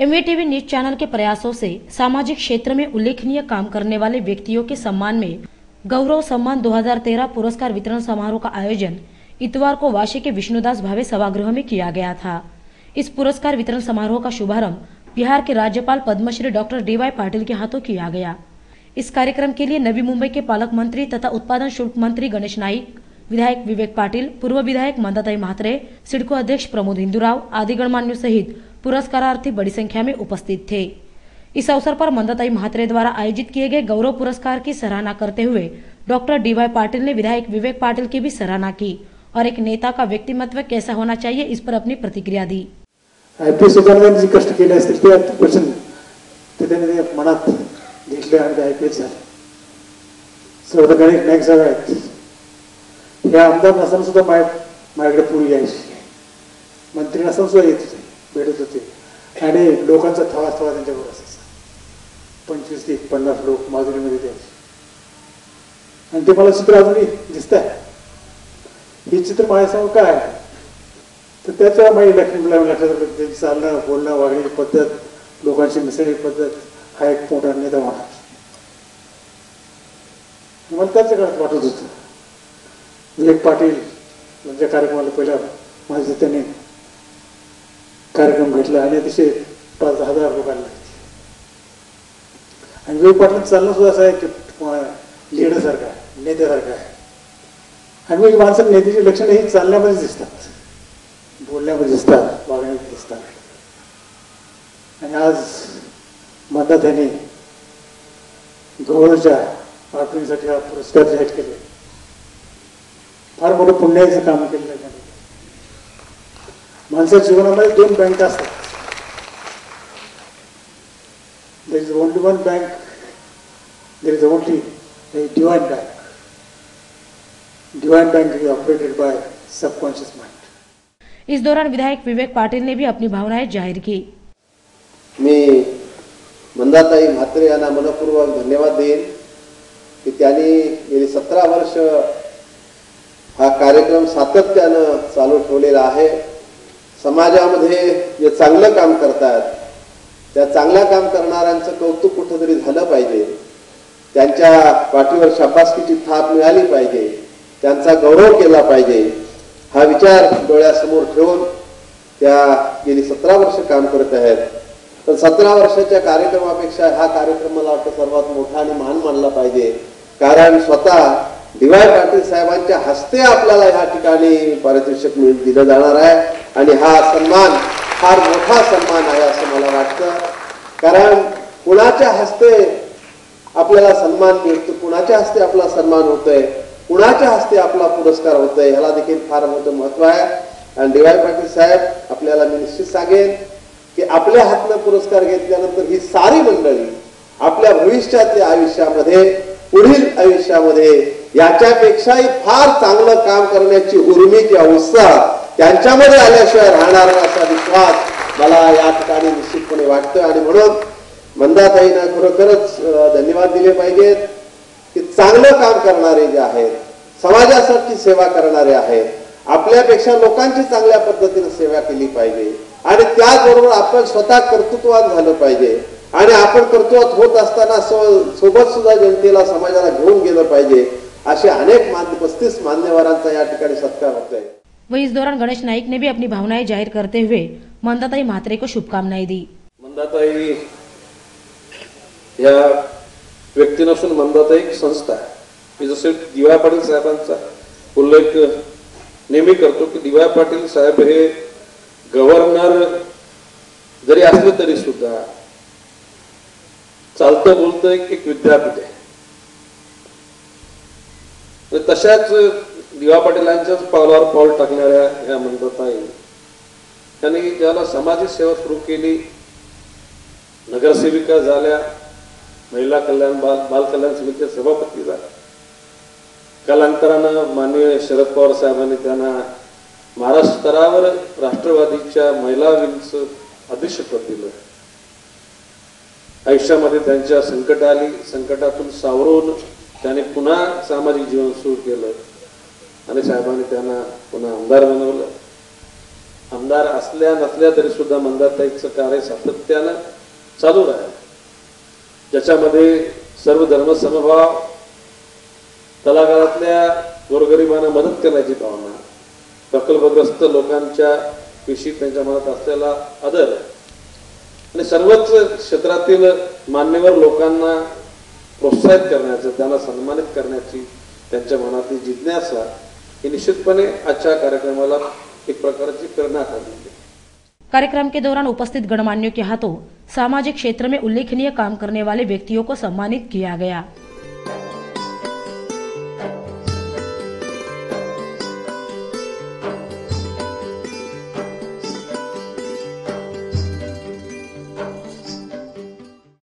MVTV news channel के प्रयासों से सामाजिक क्षेत्र में उल्लेखनीय काम करने वाले व्यक्तियों के सम्मान में गौरव सम्मान 2013 पुरस्कार वितरण समारोह का आयोजन इतवार को वाशी के विष्णुदास भावे सभागृह में किया गया था। इस पुरस्कार वितरण समारोह का शुभारंभ बिहार के राज्यपाल पद्मश्री डॉक्टर DY पाटिल के हाथों किया गया। इस कार्यक्रम के लिए नवी मुंबई के पालक मंत्री तथा उत्पादन शुल्क मंत्री गणेश नाईक, विधायक विवेक पाटिल, पूर्व विधायक मंदाताई म्हात्रे, सिडको अध्यक्ष प्रमोद हिंदूराव आदि गणमान्यों सहित पुरस्कारार्थी बड़ी संख्या में उपस्थित थे। इस अवसर पर मंदाताई म्हात्रे द्वारा आयोजित किए गए गौरव पुरस्कार की सराहना करते हुए डॉक्टर DY पाटिल ने विधायक विवेक पाटिल की भी सराहना की और एक नेता का व्यक्तिमत्व कैसा होना चाहिए इस पर अपनी प्रतिक्रिया दी। जी कष्ट केले असतील ते क्वेश्चन त्याने मनात घेतले आणि ते IPS झाले. सर्व गणेश नाईक साहेब आहेत. हे आमदार नसताना सुद्धा माझ्याकडे पूर्वी यायचे, मंत्री नसताना सुद्धा येत होते, भेटत होते आणि लोकांचा थवा त्यांच्याबरोबर असायचा. 25 ते 50 लोक माजुरीमध्ये द्यायचे आणि ते मला चित्र अजूनही दिसत आहे. हे चित्र माझ्यासमोर काय आहे तर त्याच्या माझी लक्षात चालणं, बोलणं, वागण्याची पद्धत, लोकांची मिसळण्याची पद्धत हा एक मोठा नेता होणार. मला त्याच्या काळात वाटत होतं. विवेक पाटील म्हणजे कार्यक्रमाला पहिला माझे त्याने कार्यक्रम घेतला आणि अतिशय 5,000 लोकांना आणि विवेक पाटील चालणं सुद्धा असं आहे की लीडरसारखं आहे, नेत्यासारखं आहे. आणि मग माणसं नेत्याची लक्षणं ही चालण्यामध्ये दिसतात, बोलण्यामध्ये दिसतात, वागण्यामध्ये दिसतात. आणि आज मध्यात त्यांनी गौरवच्या आठवणीसाठी हा पुरस्कार जाहीर केले. फार मोठं पुण्याचं काम केलेलं आहे त्यांनी. माणसाच्या जीवनामध्ये 2 बँका असतात. There is only one bank, there is only divine bank. Divine bank is operated by subconscious mind. इस दौरान विधायक विवेक पाटिल ने भी अपनी भावनाएं जाहिर की. मी मंदाताई म्हात्रे यांना मनपूर्वक धन्यवाद देईन की त्यांनी गेली 17 वर्ष हा कार्यक्रम सातत्यानं चालू ठेवलेला आहे. समाजामध्ये जे चांगलं काम करतात त्या चांगल्या काम करणाऱ्यांचं कौतुक कुठेतरी झालं पाहिजे, त्यांच्या पाठीवर शाबासकीची थाप मिळाली पाहिजे, त्यांचा गौरव केला पाहिजे हा विचार डोळ्यासमोर ठेवून त्या गेली 17 वर्ष काम करत आहेत. पण 17 वर्षाच्या कार्यक्रमापेक्षा हा कार्यक्रम मला वाटतं सर्वात मोठा आणि महान मानला पाहिजे. कारण स्वतः DY पाटील साहेबांच्या हस्ते आपल्याला ह्या ठिकाणी पारितोषिक दिलं जाणार आहे आणि हा सन्मान फार मोठा सन्मान आहे असं मला वाटतं. कारण कुणाच्या हस्ते आपल्याला सन्मान मिळतो, कुणाच्या हस्ते आपला सन्मान होतोय, कुणाच्या हस्ते आपला पुरस्कार होतोय ह्याला देखील फार मोठं महत्व आहे. आणि DY पाटील साहेब आपल्याला मी निश्चित सांगेन की आपल्या हातनं पुरस्कार घेतल्यानंतर ही सारी मंडळी आपल्या भविष्याच्या आयुष्यामध्ये, पुढील आयुष्यामध्ये याच्यापेक्षाही फार चांगलं काम करण्याची उर्मी किंवा उत्साह त्यांच्यामध्ये आल्याशिवाय राहणार असा विश्वास मला या ठिकाणी निश्चितपणे वाटतं. आणि म्हणून मंदाताईंना खरोखरच धन्यवाद दिले पाहिजेत की चांगलं काम करणारे जे आहेत, समाजासाठी सेवा करणारे आहेत, आपल्यापेक्षा लोकांची चांगल्या पद्धतीने सेवा केली पाहिजे आणि त्याचबरोबर आपण स्वतः कर्तृत्ववान झालं पाहिजे आणि आपण कर्तृत्वात होत असताना सोबत सुद्धा जनतेला, समाजाला घेऊन गेलं पाहिजे. असे अनेक 35 मान्यवरांचा या ठिकाणी सत्कार होतोय. वहीं इस दौरान गणेश नाईक ने भी अपनी भावनाएं जाहिर करते हुए मंदाताई म्हात्रे को शुभकामनाएं दी. मंदाताई या व्यक्ती नसून मंदाताई एक संस्था आहे. मी जसे DY पाटील साहेबांचा उल्लेख नेहमी करतो की DY पाटील साहेब हे गव्हर्नर जरी असले तरी सुद्धा चालतं बोलतं एक विद्यापीठ आहे. तशाच DY पाटीलांच्याच पावलावर पाऊल टाकणाऱ्या ह्या मंदाताई त्यांनी ज्याला सामाजिक सेवा सुरू केली, नगरसेविका झाल्या, महिला कल्याण बाल कल्याण समितीच्या सभापती झाल्या. कालांतरानं माननीय शरद पवार साहेबांनी त्यांना महाराष्ट्र स्तरावर राष्ट्रवादीच्या महिला विंगचं अध्यक्षपद दिलं. आयुष्यामध्ये त्यांच्या संकट आली, संकटातून सावरून त्याने पुन्हा सामाजिक जीवन सुरू केलं आणि साहेबांनी त्यांना पुन्हा आमदार बनवलं. आमदार असल्या नसल्या तरी सुद्धा मंदाताईचं कार्य सातत्यानं चालू राहील, ज्याच्यामध्ये सर्व धर्म समभाव, तळागाळातल्या गोरगरिबांना मदत करण्याची भावना, प्रकल्पग्रस्त लोकांच्या विषयी त्यांच्या मनात असलेला आदर आणि सर्वच क्षेत्रातील मान्यवर लोकांना प्रोत्साहित करण्याचं, त्यांना सन्मानित करण्याची त्यांच्या मनातली जिज्ञासा ही निश्चितपणे आजच्या कार्यक्रमाला एक प्रकारची प्रेरणा ठरली। कार्यक्रम के दौरान उपस्थित गणमान्यों के हाथों सामाजिक क्षेत्र में उल्लेखनीय काम करने वाले व्यक्तियों को सम्मानित किया गया।